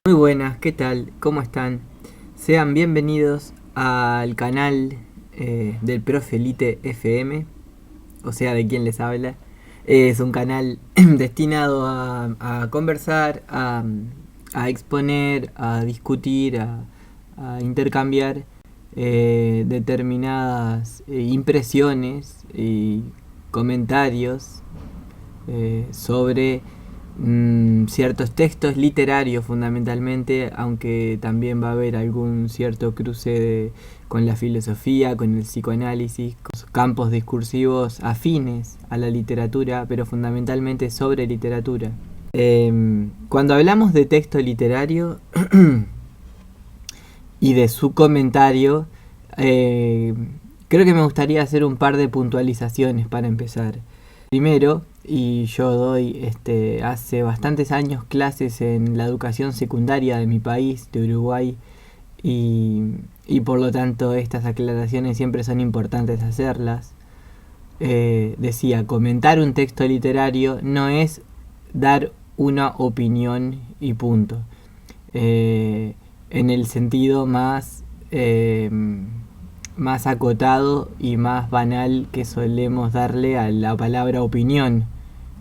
Muy buenas, ¿qué tal? ¿Cómo están? Sean bienvenidos al canal del Profe Elite FM, o sea, de quien les habla. Es un canal destinado a conversar, a exponer, a discutir, a intercambiar determinadas impresiones y comentarios sobre ciertos textos literarios fundamentalmente, aunque también va a haber algún cierto cruce con la filosofía, con el psicoanálisis, con campos discursivos afines a la literatura, pero fundamentalmente sobre literatura. Cuando hablamos de texto literario y de su comentario, creo que me gustaría hacer un par de puntualizaciones para empezar. Primero, y yo doy hace bastantes años clases en la educación secundaria de mi país, de Uruguay, y por lo tanto estas aclaraciones siempre son importantes hacerlas. Decía, comentar un texto literario no es dar una opinión y punto. En el sentido más acotado y más banal que solemos darle a la palabra opinión.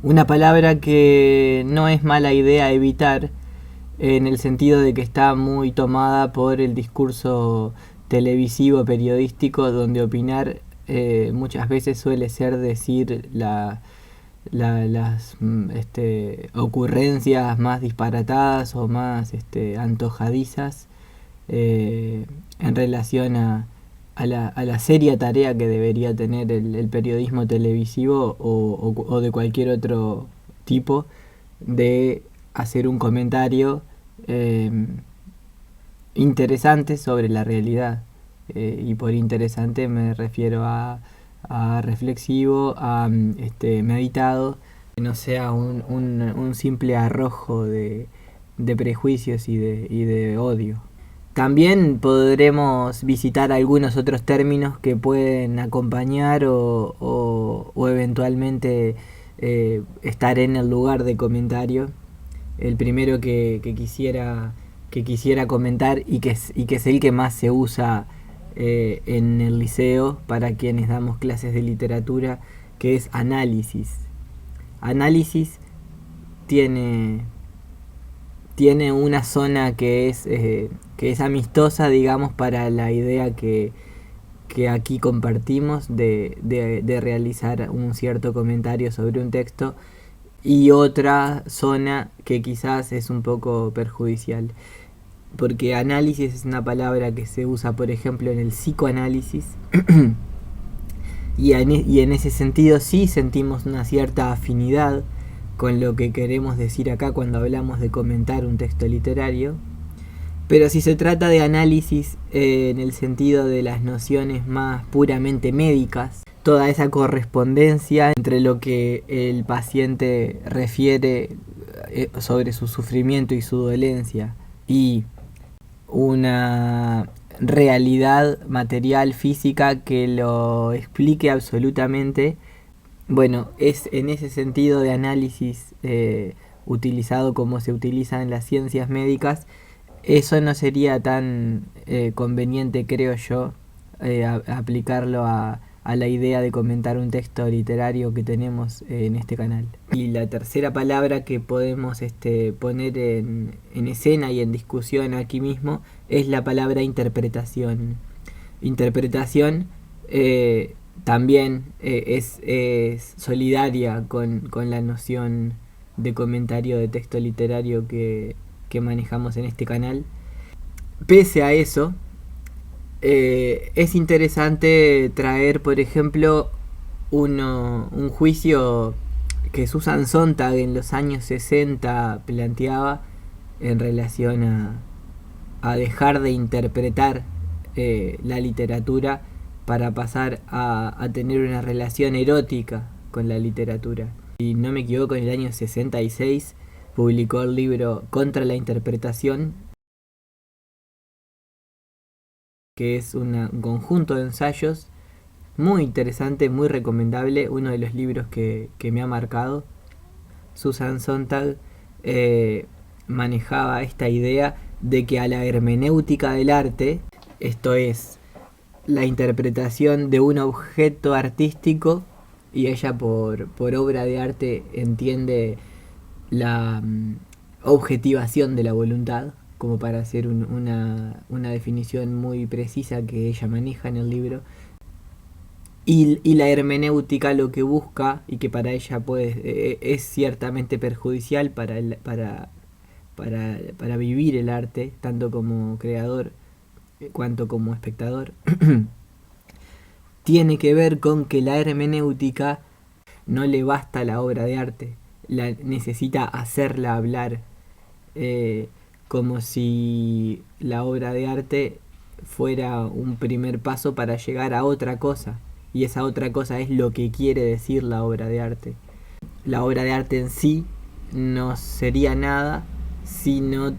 Una palabra que no es mala idea evitar, en el sentido de que está muy tomada por el discurso televisivo periodístico, donde opinar muchas veces suele ser decir las ocurrencias más disparatadas o más antojadizas en relación a la seria tarea que debería tener el periodismo televisivo o de cualquier otro tipo, de hacer un comentario interesante sobre la realidad. Y por interesante me refiero a reflexivo, a meditado, que no sea un simple arrojo de prejuicios y de odio. También podremos visitar algunos otros términos que pueden acompañar o eventualmente estar en el lugar de comentario. El primero que quisiera comentar y que es el que más se usa en el liceo para quienes damos clases de literatura, que es análisis. Análisis tiene una zona que es amistosa, digamos, para la idea que aquí compartimos de realizar un cierto comentario sobre un texto, y otra zona que quizás es un poco perjudicial, porque análisis es una palabra que se usa, por ejemplo, en el psicoanálisis y en ese sentido sí sentimos una cierta afinidad con lo que queremos decir acá cuando hablamos de comentar un texto literario. Pero si se trata de análisis en el sentido de las nociones más puramente médicas, toda esa correspondencia entre lo que el paciente refiere sobre su sufrimiento y su dolencia y una realidad material, física, que lo explique absolutamente. Bueno, es en ese sentido de análisis utilizado como se utiliza en las ciencias médicas. Eso no sería tan conveniente, creo yo, aplicarlo a la idea de comentar un texto literario que tenemos en este canal. Y la tercera palabra que podemos poner en escena y en discusión aquí mismo es la palabra interpretación. Interpretación también es solidaria con la noción de comentario de texto literario que manejamos en este canal. Pese a eso, es interesante traer, por ejemplo, un juicio que Susan Sontag en los años 60 planteaba en relación a dejar de interpretar la literatura para pasar a tener una relación erótica con la literatura. Si no me equivoco, en el año 66 publicó el libro Contra la interpretación, que es un conjunto de ensayos muy interesante, muy recomendable, uno de los libros que me ha marcado. Susan Sontag eh, manejaba esta idea de que a la hermenéutica del arte, esto es, la interpretación de un objeto artístico, y ella por obra de arte entiende la objetivación de la voluntad, como para hacer una definición muy precisa que ella maneja en el libro. Y la hermenéutica lo que busca, y que para ella es ciertamente perjudicial para vivir el arte, tanto como creador cuanto como espectador, tiene que ver con que la hermenéutica no le basta la obra de arte, necesita hacerla hablar, eh, como si la obra de arte fuera un primer paso para llegar a otra cosa, y esa otra cosa es lo que quiere decir la obra de arte. La obra de arte en sí no sería nada si no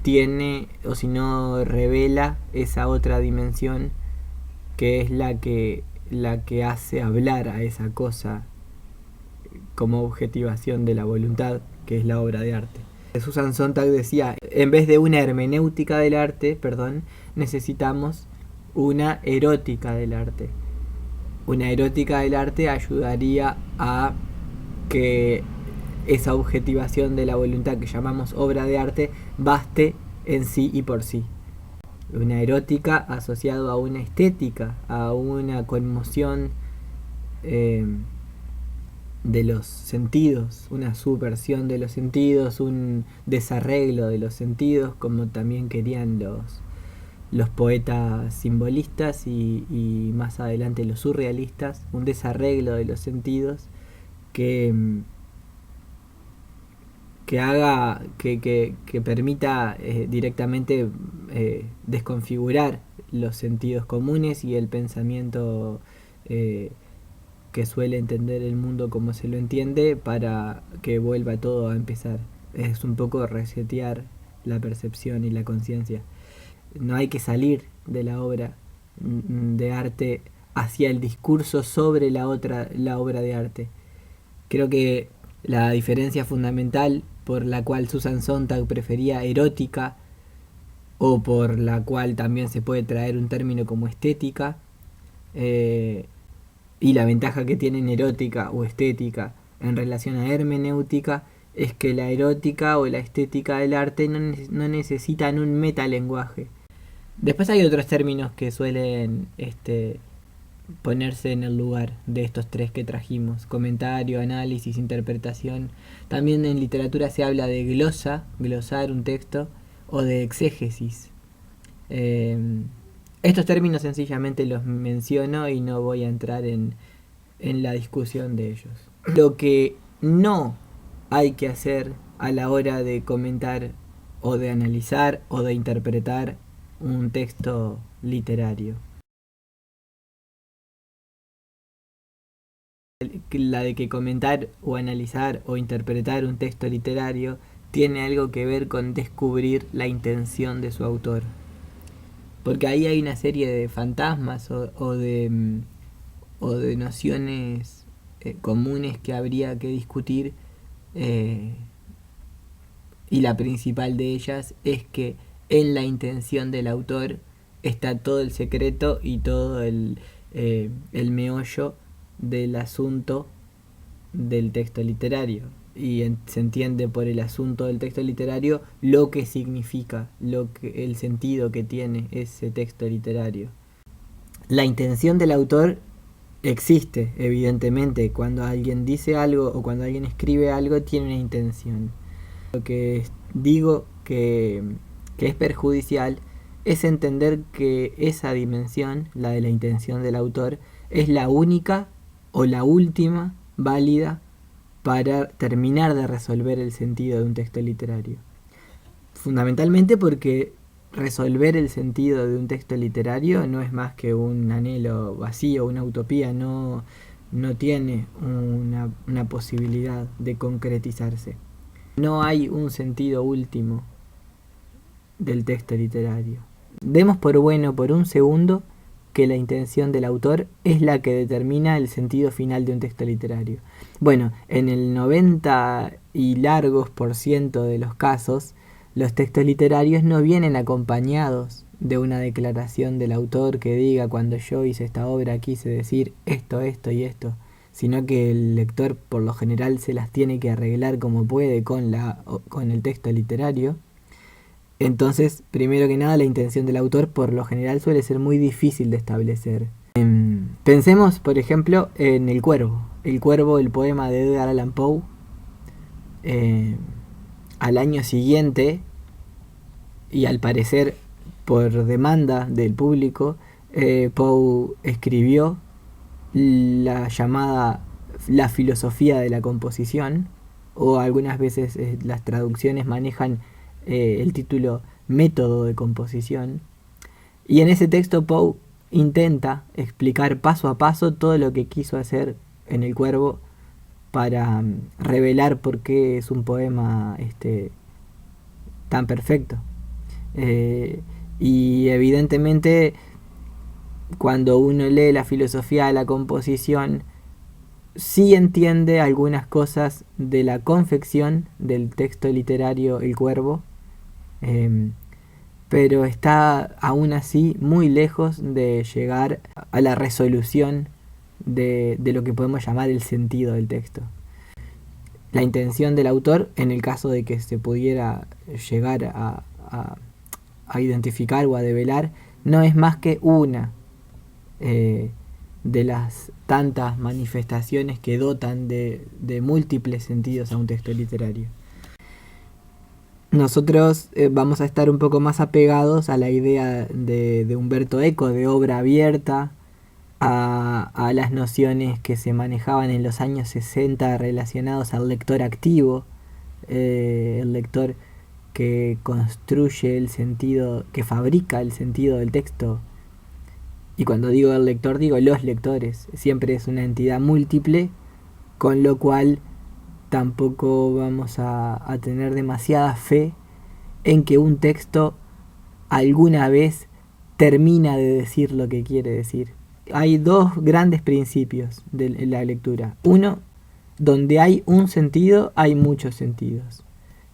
tiene o si no revela esa otra dimensión que es la que hace hablar a esa cosa como objetivación de la voluntad, que es la obra de arte. Susan Sontag decía, en vez de una hermenéutica del arte, necesitamos una erótica del arte. Una erótica del arte ayudaría a que esa objetivación de la voluntad que llamamos obra de arte baste en sí y por sí. Una erótica asociado a una estética, a una conmoción de los sentidos, una subversión de los sentidos, un desarreglo de los sentidos, como también querían los poetas simbolistas y más adelante los surrealistas, un desarreglo de los sentidos que haga, que permita directamente desconfigurar los sentidos comunes y el pensamiento que suele entender el mundo como se lo entiende, para que vuelva todo a empezar. Es un poco resetear la percepción y la conciencia. No hay que salir de la obra de arte hacia el discurso sobre la obra de arte. Creo que la diferencia fundamental por la cual Susan Sontag prefería erótica, o por la cual también se puede traer un término como estética, y la ventaja que tienen erótica o estética en relación a hermenéutica, es que la erótica o la estética del arte no necesitan un metalenguaje. Después hay otros términos que suelen ponerse en el lugar de estos tres que trajimos: comentario, análisis, interpretación. También en literatura se habla de glosa, glosar un texto, o de exégesis. Estos términos sencillamente los menciono y no voy a entrar en la discusión de ellos. Lo que no hay que hacer a la hora de comentar o de analizar o de interpretar un texto literario. La de que comentar o analizar o interpretar un texto literario tiene algo que ver con descubrir la intención de su autor. Porque ahí hay una serie de fantasmas o de nociones comunes que habría que discutir, y la principal de ellas es que en la intención del autor está todo el secreto y todo el meollo del asunto del texto literario, y se entiende por el asunto del texto literario lo que significa, el sentido que tiene ese texto literario. La intención del autor existe, evidentemente. Cuando alguien dice algo o cuando alguien escribe algo, tiene una intención. Lo que digo que es perjudicial es entender que esa dimensión, la de la intención del autor, es la única o la última válida para terminar de resolver el sentido de un texto literario. Fundamentalmente porque resolver el sentido de un texto literario no es más que un anhelo vacío, una utopía, no tiene una posibilidad de concretizarse. No hay un sentido último del texto literario. Demos por bueno por un segundo que la intención del autor es la que determina el sentido final de un texto literario. Bueno, en el 90 y largos % de los casos, los textos literarios no vienen acompañados de una declaración del autor que diga: cuando yo hice esta obra quise decir esto, esto y esto, sino que el lector por lo general se las tiene que arreglar como puede con el texto literario. Entonces, primero que nada, la intención del autor por lo general suele ser muy difícil de establecer. Pensemos, por ejemplo, en El Cuervo. El Cuervo, el poema de Edgar Allan Poe. Al año siguiente, y al parecer por demanda del público, Poe escribió la llamada La filosofía de la composición, o algunas veces las traducciones manejan el título Método de composición. Y en ese texto Poe intenta explicar paso a paso todo lo que quiso hacer en El Cuervo para revelar por qué es un poema tan perfecto. Y evidentemente, cuando uno lee la filosofía de la composición, sí entiende algunas cosas de la confección del texto literario El Cuervo, pero está aún así muy lejos de llegar a la resolución de lo que podemos llamar el sentido del texto. La intención del autor, en el caso de que se pudiera llegar a identificar o a develar, no es más que una de las tantas manifestaciones que dotan de múltiples sentidos a un texto literario. Nosotros vamos a estar un poco más apegados a la idea de Umberto Eco, de obra abierta, a las nociones que se manejaban en los años 60 relacionados al lector activo, el lector que construye el sentido, que fabrica el sentido del texto. Y cuando digo el lector, digo los lectores. Siempre es una entidad múltiple, con lo cual tampoco vamos a tener demasiada fe en que un texto alguna vez termina de decir lo que quiere decir. Hay dos grandes principios de la lectura. Uno, donde hay un sentido, hay muchos sentidos.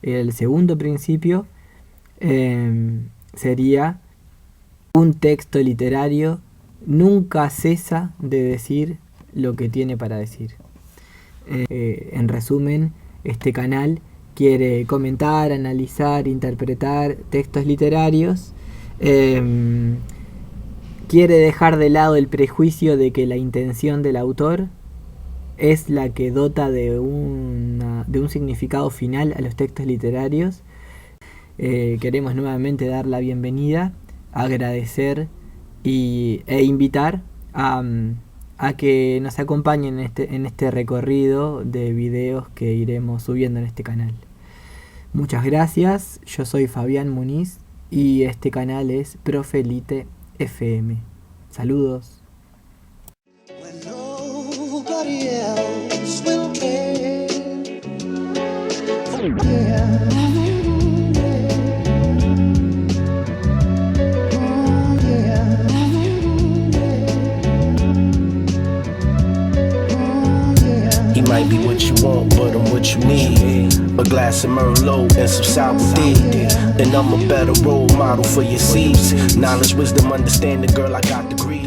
El segundo principio sería: un texto literario nunca cesa de decir lo que tiene para decir. En resumen, este canal quiere comentar, analizar, interpretar textos literarios. Quiere dejar de lado el prejuicio de que la intención del autor es la que dota de un significado final a los textos literarios. Queremos nuevamente dar la bienvenida, agradecer e invitar a que nos acompañen en este recorrido de videos que iremos subiendo en este canal. Muchas gracias, yo soy Fabián Muniz y este canal es Profelite FM. Saludos. He might be what you want, but I'm what you need. A glass of Merlot and some sour D. And I'm a better role model for your seeds. Knowledge, wisdom, understanding, girl, I got degrees.